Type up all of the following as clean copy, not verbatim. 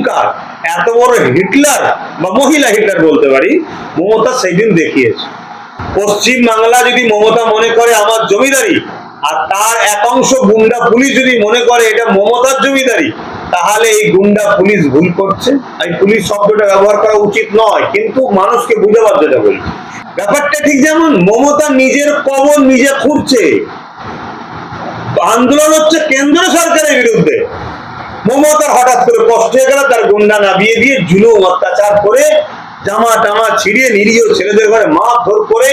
অহংকার, এত বড় হিটলার বা মহিলা হিটলার বলতে পারি, মমতা সেই দিন দেখিয়েছে। পশ্চিম বাংলা যদি মমতা মনে করে আমার জমিদারি, আর তার একাংশ গুন্ডা পুলিশ যদি মনে করে এটা মমতার জমিদারি, তাহলে এই গুন্ডা পুলিশ ভুল করছে। এই পুলিশ শব্দটা ব্যবহার করা উচিত নয়, কিন্তু মানুষকে বুঝাবার যেটা বলছি, ব্যাপারটা ঠিক যেমন মমতা নিজের কবর নিজে খুঁড়ছে। আন্দোলন হচ্ছে কেন্দ্র সরকারের বিরুদ্ধে, মমতার হঠাৎ করে কষ্ট হয়ে গেল, তার গুন্ডা নামিয়ে দিয়ে জুলুম অত্যাচার করে জামা টামা ছিঁড়িয়ে নিরীহ ছেলেদের ঘরে মারধর করে।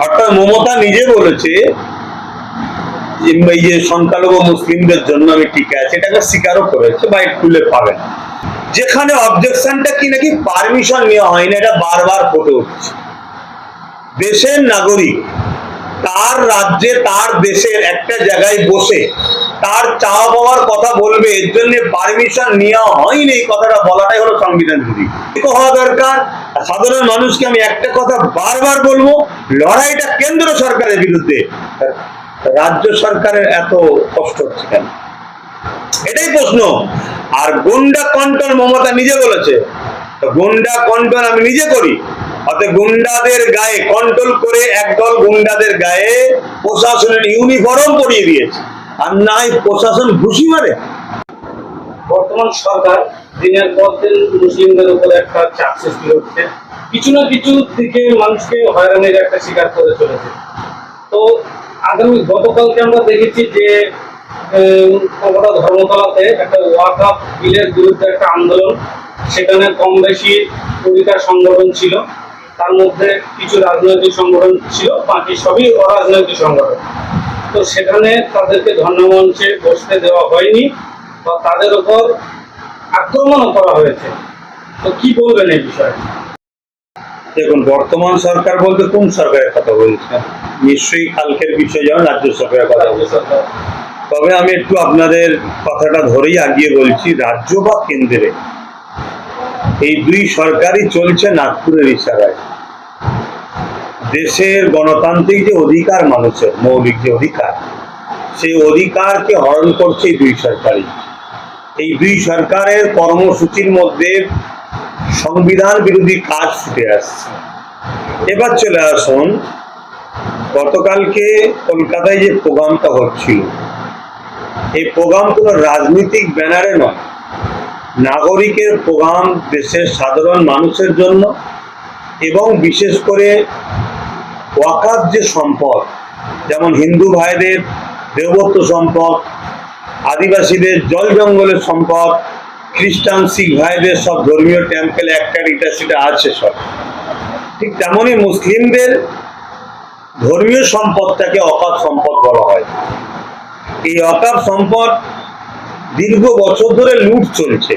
অর্থাৎ মমতা নিজে বলেছে এই যে সংখ্যালঘু মুসলিমদের জন্য আমি টিকে আছি, এটাকে স্বীকারও করেছে বা খুলে পাবেন। যেখানে অবজেকশনটা কি নাকি পারমিশন নেওয়া হয়নি, এটা বারবার ফুটে উঠছে। দেশের নাগরিক তার রাজ্যে তার দেশের একটা জায়গায় বসে তার চাওয়া পাওয়ার কথা বলবে, এর জন্য পারমিশন নেওয়া হয়নি, এই কথাটা বলাটাই হলো সংবিধান বিরোধী হওয়া দরকার। সাধারণ মানুষকে আমি একটা কথা বারবার বলবো, লড়াইটা কেন্দ্র সরকারের বিরুদ্ধে, রাজ্য সরকারের এত কষ্ট হচ্ছে কেন, এটাই প্রশ্ন। আর গুন্ডা কন্ট্রোল মমতা নিজে বলেছে, গুন্ডা কন্ট্রোল আমি নিজে করি, অর্থাৎ গুন্ডাদের গায়ে কন্ট্রোল করে একদল গুন্ডাদের গায়ে প্রশাসনের ইউনিফর্ম পরিয়ে দিয়েছে, আর নাই প্রশাসন ঘুষি মারে। বর্তমান সরকার দিনের পর দিন মুসলিমদের উপর একটা চাপ সৃষ্টি হচ্ছে, কিছু না কিছু দিকে মানুষকে হয়রানির একটা শিকার করে চলেছে। তো আগামী গতকালকে আমরা দেখেছি যে ধর্মতলাতে একটা ওয়াকফ বিলের বিরুদ্ধে একটা আন্দোলন, সেখানে কম বেশি কবিতা সংগঠন ছিল, তার মধ্যে কিছু রাজনৈতিক সংগঠন ছিল, বাকি সবই অরাজনৈতিক সংগঠন। তো সেখানে তাদেরকে ধর্মমঞ্চে বসতে দেওয়া হয়নি বা তাদের উপর আক্রমণও করা হয়েছে। তো কি বলবেন এই বিষয়ে? দেখুন, বর্তমান সরকার বলতে কোন সরকারের কথা বলছেন? নিশ্চয়ই কালকের বিষয় যেমন রাজ্য সরকারের কথা বলছেন। তবে আমি একটু আপনাদের কথাটা ধরেই আগিয়ে বলছি, রাজ্য বা কেন্দ্রে এই দুই সরকারই চলছে নাগপুরের ইশারায়। দেশের গণতান্ত্রিক যে অধিকার, মানুষের মৌলিক যে অধিকার, সেই অধিকারকে হরণ করছে এই দুই সরকারই। এই দুই সরকারের কর্মসূচির মধ্যে সংবিধান বিরোধী কাজ ফুটে আসছে। এবার চলে আসুন, গতকালকে কলকাতায় যে প্রোগ্রামটা হচ্ছিল, এই প্রোগ্রাম কোনো রাজনৈতিক ব্যানারে নয়, নাগরিকের প্রোগ্রাম, দেশের সাধারণ মানুষের জন্য, এবং বিশেষ করে ওয়াকফ যে সম্পদ, যেমন হিন্দু ভাইদের দেবত্ব সম্পদ, আদিবাসীদের জল জঙ্গলের সম্পদ, খ্রিস্টান শিখ ভাইদের সব ধর্মীয় টেম্পেল একটা এটা সেটা আছে সব, ঠিক তেমনই মুসলিমদের ধর্মীয় সম্পদটাকে ওয়াকফ সম্পদ বলা হয়। এই ওয়াকফ সম্পদ দীর্ঘ বছর ধরে লুট চলছে,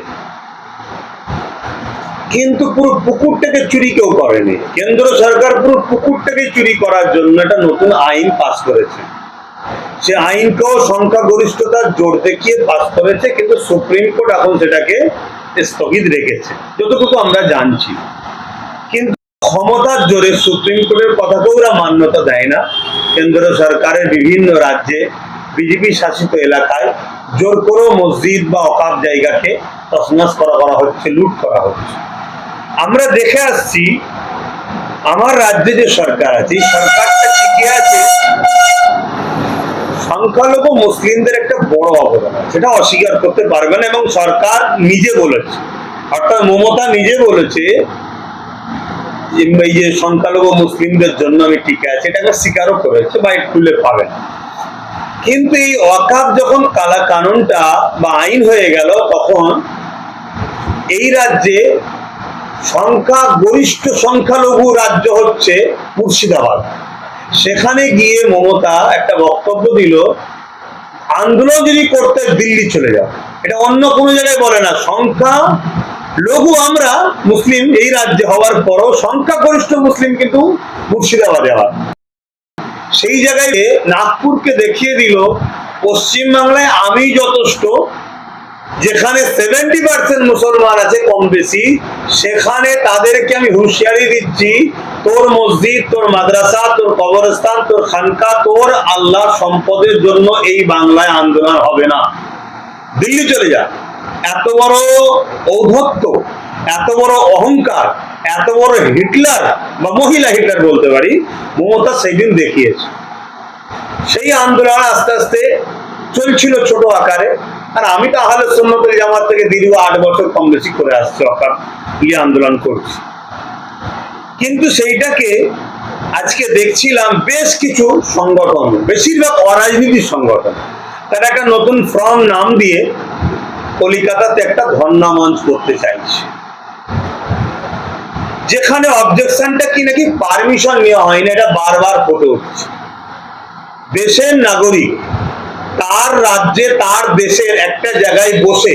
কিন্তু পুরো পুকুরটাকে চুরি কেউ করেনি। কেন্দ্র সরকার পুরো পুকুরটাকে চুরি করার জন্য একটা নতুন আইন পাস করেছে। সে আইনকেও সংখ্যাগরিষ্ঠতার জোর দেখিয়ে পাস করেছে, কিন্তু সুপ্রিম কোর্ট এখন সেটাকে স্থগিত রেখেছে যতটুকু আমরা জানছি। কিন্তু ক্ষমতার জোরে সুপ্রিম কোর্টের কথাকেও ওরা মান্যতা দেয় না। কেন্দ্র সরকারের বিভিন্ন রাজ্যে বিজেপি শাসিত এলাকায় জোর করেও মসজিদ বা ওয়াকফ জায়গাকে তছনছ করা হচ্ছে, লুট করা হচ্ছে। আমরা দেখে আসছি আমার রাজ্যে যে সরকার আছে, এই সরকারটা টিকে আছে সংখ্যালঘু মুসলিমদের একটা বড় অবদান, সেটা অস্বীকার করতে পারবে না। এবং সরকার নিজে বলেছে, অর্থাৎ মমতা নিজে বলেছে এই যে সংখ্যালঘু মুসলিমদের জন্য আমি টিকে আছি, এটাকে স্বীকারও করেছে বা খুলে পাবেন। কিন্তু এই ওয়াকফ যখন কালা কানুনটা বা আইন হয়ে গেল, তখন এই রাজ্যে গরিষ্ঠ সংখ্যালঘু রাজ্য হচ্ছে মুর্শিদাবাদ। সেখানে গিয়ে মমতা একটা বক্তব্য দিল, আন্দোলন যদি করতে দিল্লি চলে যাও, এটা অন্য কোনো জায়গায় বলে না। লঘু আমরা মুসলিম এই রাজ্যে হওয়ার পরও সংখ্যাগরিষ্ঠ মুসলিম কিন্তু মুর্শিদাবাদে হয়। সেই জায়গায় নাগপুরকে দেখিয়ে দিল পশ্চিমবাংলায় আমি যথেষ্ট, যেখানে 70% মুসলমান আছে কম বেশি, সেখানে তাদেরকে আমি হুঁশিয়ারি দিচ্ছি, তোর মসজিদ, তোর মাদ্রাসা, তোর কবরস্থান, তোর খানকা, তোর আল্লাহ সম্পদের জন্য এই বাংলায় আন্দোলন হবে না, দিল্লি চলে যা। এত বড় ঔদ্ধত্য, এত বড় অহংকার, এত বড় হিটলার বা মহিলা হিটলার বলতে পারি, মমতা সেই দিন দেখিয়েছে। সেই আন্দোলন আস্তে আস্তে চলছিল ছোট আকারে। আর আমি তো আহলে সুন্নতুল জামাত থেকে দীর্ঘ 8 বছর কম বেশি করে আসছি, আন্দোলন করছি। কিন্তু সেইটাকে আজকে দেখছিলাম বেশ কিছু সংগঠন, বেশিরভাগ অরাজনীতির সংগঠন, তারা একটা নতুন ফর্ম নাম দিয়ে কলিকাতাতে একটা ধর্ণা মঞ্চ করতে চাইছে, যেখানে অবজেকশনটা কি নাকি পারমিশন নেওয়া হয়নি। এটা বারবার ফুটে উঠছে। দেশের নাগরিক তার রাজ্যে, তার দেশের একটা জায়গায় বসে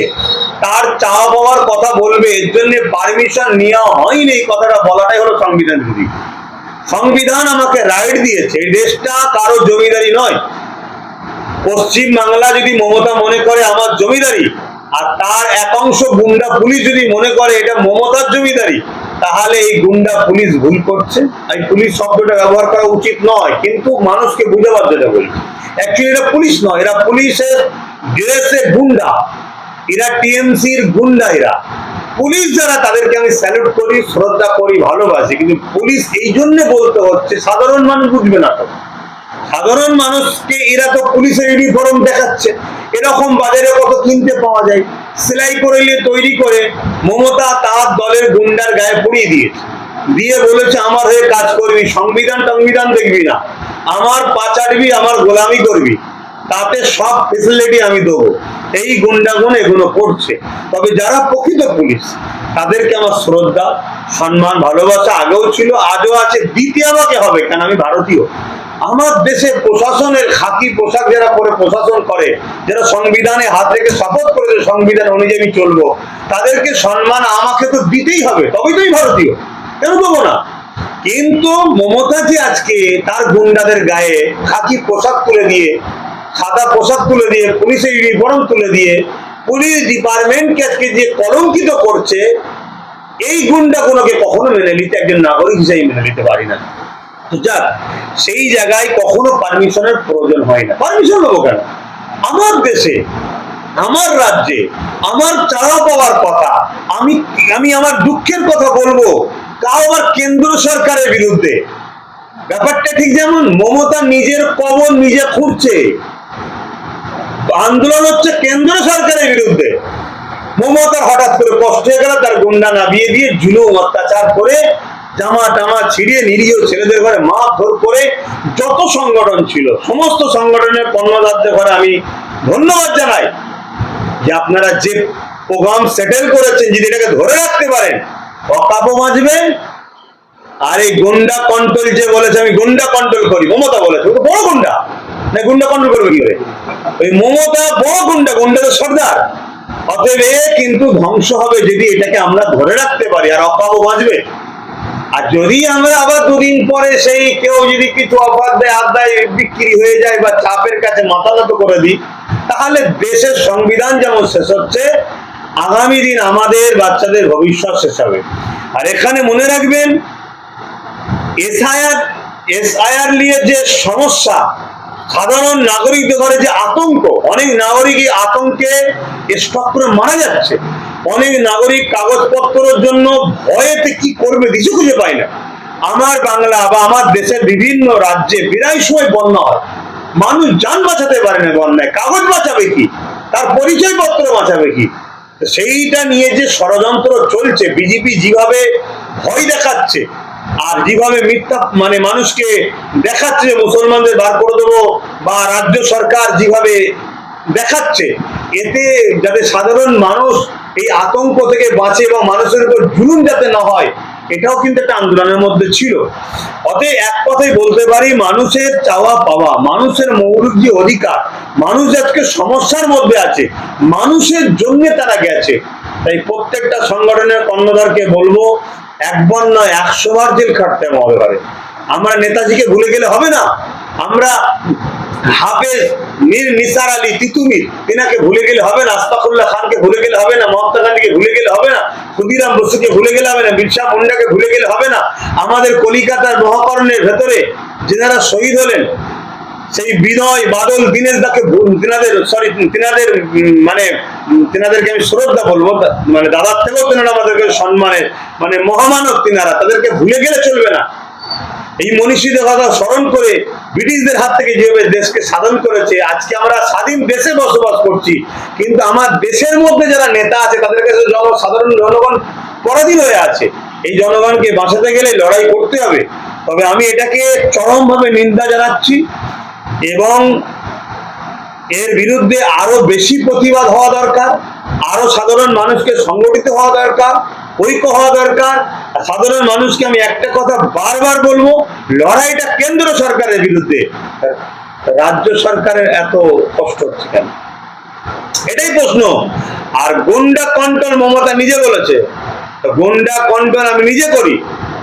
তার চাওয়া পাওয়ার কথা বলবে, এর জন্য পারমিশন নেওয়া হয়নি, এই কথাটা বলাটাই হলো সংবিধান বিরোধী। সংবিধান আমাকে রাইট দিয়েছে, এই দেশটা কারো জমিদারি নয়। পশ্চিম বাংলা যদি মমতা মনে করে আমার জমিদারি, আর তার এক অংশ গুন্ডা পুলিশ যদি মনে করে এটা মমতার জমিদারি, তাহলে এই গুন্ডা পুলিশ ভুল করছে। এই পুলিশ শব্দটা ব্যবহার করা উচিত নয়, কিন্তু মানুষকে বুঝাবার যেটা বলছি, অ্যাকচুয়ালি এটা পুলিশ নয়, এরা পুলিশের ড্রেসে গুন্ডা, এরা টিএমসির গুন্ডা। এরা পুলিশ যারা, তাদেরকে আমি স্যালুট করি, শ্রদ্ধা করি, ভালোবাসি, কিন্তু পুলিশ এই জন্য বলতে হচ্ছে সাধারণ মানুষ বুঝবে না তো। সাধারণ মানুষকে এরা তো পুলিশের ইউনিফর্ম দেখাচ্ছে, এরকম বাজারে কত কিনতে পাওয়া যায়, সেলাই করে নিয়ে তৈরি করে মমতা তার দলের গুন্ডার গায়ে পুড়িয়ে দিয়েছে, দিয়ে বলেছে আমার হয়ে কাজ করবি, সংবিধান টংবিধান দেখবি না, আমার পা চাটবি, আমার গোলামি করবি, তাতে সব ফেসিলিটি আমি দেবো। এই গুন্ডাগুন এগুলো করছে। তবে যারা প্রকৃত পুলিশ, তাদেরকে আমার শ্রদ্ধা, সম্মান, ভালোবাসা আগেও ছিল, আজও আছে, দ্বিতীয় আমাকে হবে, কারণ আমি ভারতীয়। আমার দেশে প্রশাসনের খাকি পোশাক যারা পরে প্রশাসন করে, যারা সংবিধানে হাত রেখে শপথ করেছে সংবিধান অনুযায়ী আমি চলবো, তাদেরকে সম্মান আমাকে তো দিতেই হবে, তবেই তো আমি ভারতীয়, কেন দেবো না? কিন্তু মমতা যে আজকে তার গুন্ডাদের গায়ে খাকি পোশাক তুলে দিয়ে, সাদা পোশাক তুলে দিয়ে, পুলিশের ইউনিফর্ম তুলে দিয়ে পুলিশ ডিপার্টমেন্টকে আজকে যে কলঙ্কিত করছে, এই গুন্ডাগুলোকে কখনো মেনে নিতে একজন নাগরিক হিসেবে মেনে নিতে পারি না। যাক, সেই জায়গায় কখনো পারমিশনের প্রয়োজন হয় না। পারমিশন নেবো কেন? আমার দেশে, আমার রাজ্যে আমার চাওয়া পাওয়ার কথা, আমি আমার দুঃখের কথা বলবো, তাও আবার কেন্দ্র সরকারের বিরুদ্ধে। ব্যাপারটা ঠিক যেমন মমতা নিজের কবর নিজে খুঁড়ছে, আন্দোলন হচ্ছে কেন্দ্র সরকারের বিরুদ্ধে। মমতার হঠাৎ করে কষ্ট হয়ে গেল, তার গুন্ডা নামিয়ে দিয়ে জুলুম অত্যাচার করে জামা টামা ছিড়িয়ে নিরীহ ছেলেদের ঘরে মারধর করে যত সংগঠন ছিল, সমস্ত সংগঠনের কর্ণধারদের ঘরে আমি ধন্যবাদ জানাই যে আপনারা যে প্রোগ্রাম সেটেল করেছেন, যদি এটাকে ধরে রাখতে পারেন, অকাপও বাঁচবে। আর এই গুন্ডা কন্ট্রোল যে বলেছে আমি গুন্ডা কন্ট্রোল করি, মমতা বলেছে, ও তো বড় গুন্ডা, না গুন্ডা কন্ট্রোল করবে কি করে? ওই মমতা বড় গুন্ডা, গুন্ডাদের সর্দার। অতএব কিন্তু ধ্বংস হবে যদি এটাকে আমরা ধরে রাখতে পারি, আর অকাপও বাঁচবে। আর যদি আমরা আবার দুদিন পরে সেই কেউ যদি কিছু অফার দেয়, আদায় বিক্রি হয়ে যায় বা চাপের কাছে মাথা নত করে দিই, তাহলে দেশের সংবিধান যেমন শেষ হচ্ছে, আগামী দিন আমাদের বাচ্চাদের ভবিষ্যৎ শেষ হবে। আর এখানে মনে রাখবেন, এসআইআর নিয়ে যে সমস্যা, সাধারণ নাগরিকদের ঘরে যে আতঙ্ক, অনেক নাগরিক এই আতঙ্কে স্টক করে মারা যাচ্ছে। অনেক নাগরিক কাগজপত্রের জন্য ভয়েতে কি করবে কিছু খুঁজে পায় না। আমার বাংলা বা আমার দেশের বিভিন্ন রাজ্যে প্রায় সময় বন্যা হয়, মানুষ যান বাঁচাতে পারে না বন্যায়, কাগজ বাঁচাবে কি, তার পরিচয়পত্র বাঁচাবে কি? সেইটা নিয়ে যে ষড়যন্ত্র চলছে, বিজেপি যেভাবে ভয় দেখাচ্ছে আর যেভাবে মিথ্যা মানুষকে দেখাচ্ছে মুসলমানদের বার করে দেবো, বা রাজ্য সরকার যেভাবে দেখাচ্ছে, এতে যাতে সাধারণ মানুষ এই আতঙ্ক থেকে বাঁচে এবং মানুষের উপর জুলুম যাতে না হয়, এটাও কিন্তু একটা আন্দোলনের মধ্যে ছিল। অতএব এক কথাই বলতে পারি, মানুষের চাওয়া পাওয়া, মানুষের মৌলিক যে অধিকার, মানুষ আজকে সমস্যার মধ্যে আছে, মানুষের জন্য তারা গেছে। তাই প্রত্যেকটা সংগঠনের কর্ণধারকে বলবো, একবার নয় 100 বার জেল খাটতে হবে পারে। আমরা নেতাজিকে ভুলে গেলে হবে না, আমরা হাফেজ মীর নিসার আলী তিতুমির তিনাকে ভুলে গেলে হবে না, আস্তাকুল্লাহ খানকে ভুলে গেলে হবে না, মহাত্মা গান্ধীকে ভুলে গেলে হবে না, ক্ষুদিরাম বসুকে ভুলে গেলে হবে না, বিরসা মুন্ডাকে ভুলে গেলে হবে না। আমাদের কলিকাতার মহাকরণের ভেতরে যেনারা শহীদ হলেন, সেই বিনয় বাদল দীনেশ দাকে তিনাদেরকে আমি শ্রদ্ধা বলবো, মানে দাদার থেকেও তিনারা আমাদেরকে সম্মানের মানে মহামানব, তিনারা, তাদেরকে ভুলে গেলে চলবে না। এই মনীষীদের কথা স্মরণ করে ব্রিটিশদের হাত থেকে যেভাবে দেশকে স্বাধীন করেছে, আজকে আমরা স্বাধীন দেশে বসবাস করছি, কিন্তু আমার দেশের মধ্যে যারা নেতা আছে তাদের কাছে সাধারণ জনগণ পরাধীন হয়ে আছে। এই জনগণকে বাঁচাতে গেলে লড়াই করতে হবে। তবে আমি এটাকে চরমভাবে নিন্দা জানাচ্ছি এবং এর বিরুদ্ধে আরো বেশি প্রতিবাদ হওয়া দরকার, আরো সাধারণ মানুষকে সংগঠিত হওয়া দরকার, ঐক্য হওয়া দরকার। সাধারণ মানুষকে আমি একটা কথা বারবার বলবো, লড়াইটা কেন্দ্র সরকারের বিরুদ্ধে, রাজ্য সরকারের এত কষ্ট হচ্ছে কেন, এটাই প্রশ্ন। আর গুন্ডা কন্ট্রোল মমতা নিজে বলেছে, গুন্ডা কন্ট্রোল আমি নিজে করি,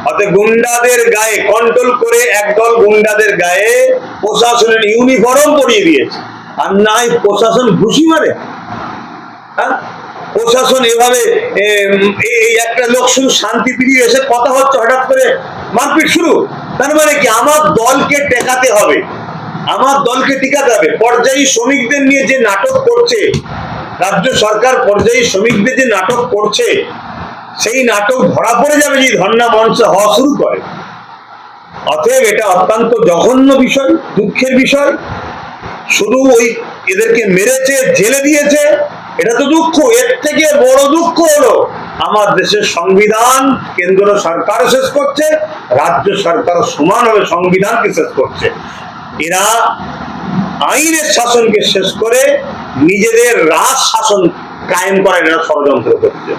অর্থাৎ গুন্ডাদের গায়ে কন্ট্রোল করে একদল গুন্ডাদের গায়ে প্রশাসনের ইউনিফর্ম পরিয়ে দিয়েছে। আর নাই প্রশাসন ঘুষি মারে, হ্যাঁ, প্রশাসন এভাবে এই একটা লোক শুধু শান্তি ফিরিয়ে এসে কথা হচ্ছে, হঠাৎ করে মারপিট শুরু। তার মানে কি, আমার দলকে টেকাতে হবে, আমার দলকে টিকাতে হবে। পর্যায়ী শ্রমিকদের নিয়ে যে নাটক করছে রাজ্য সরকার, পর্যায়ী শ্রমিকদের যে নাটক করছে, সেই নাটক ধরা পড়ে যাবে যদি ধর্ণা মঞ্চ হওয়া শুরু করে। অতএব এটা অত্যন্ত জঘন্য বিষয়, দুঃখের বিষয়। শুধু ওই এদেরকে মেরেছে, জেলে দিয়েছে, এটা তো দুঃখ। এর থেকে বড় দুঃখ হলো আমার দেশের সংবিধান কেন্দ্র সরকারও শেষ করছে, রাজ্য সরকারও সমানভাবে সংবিধানকে শেষ করছে। এরা আইনের শাসনকে শেষ করে নিজেদের রাজ শাসন কায়েম করার এরা ষড়যন্ত্র করছে।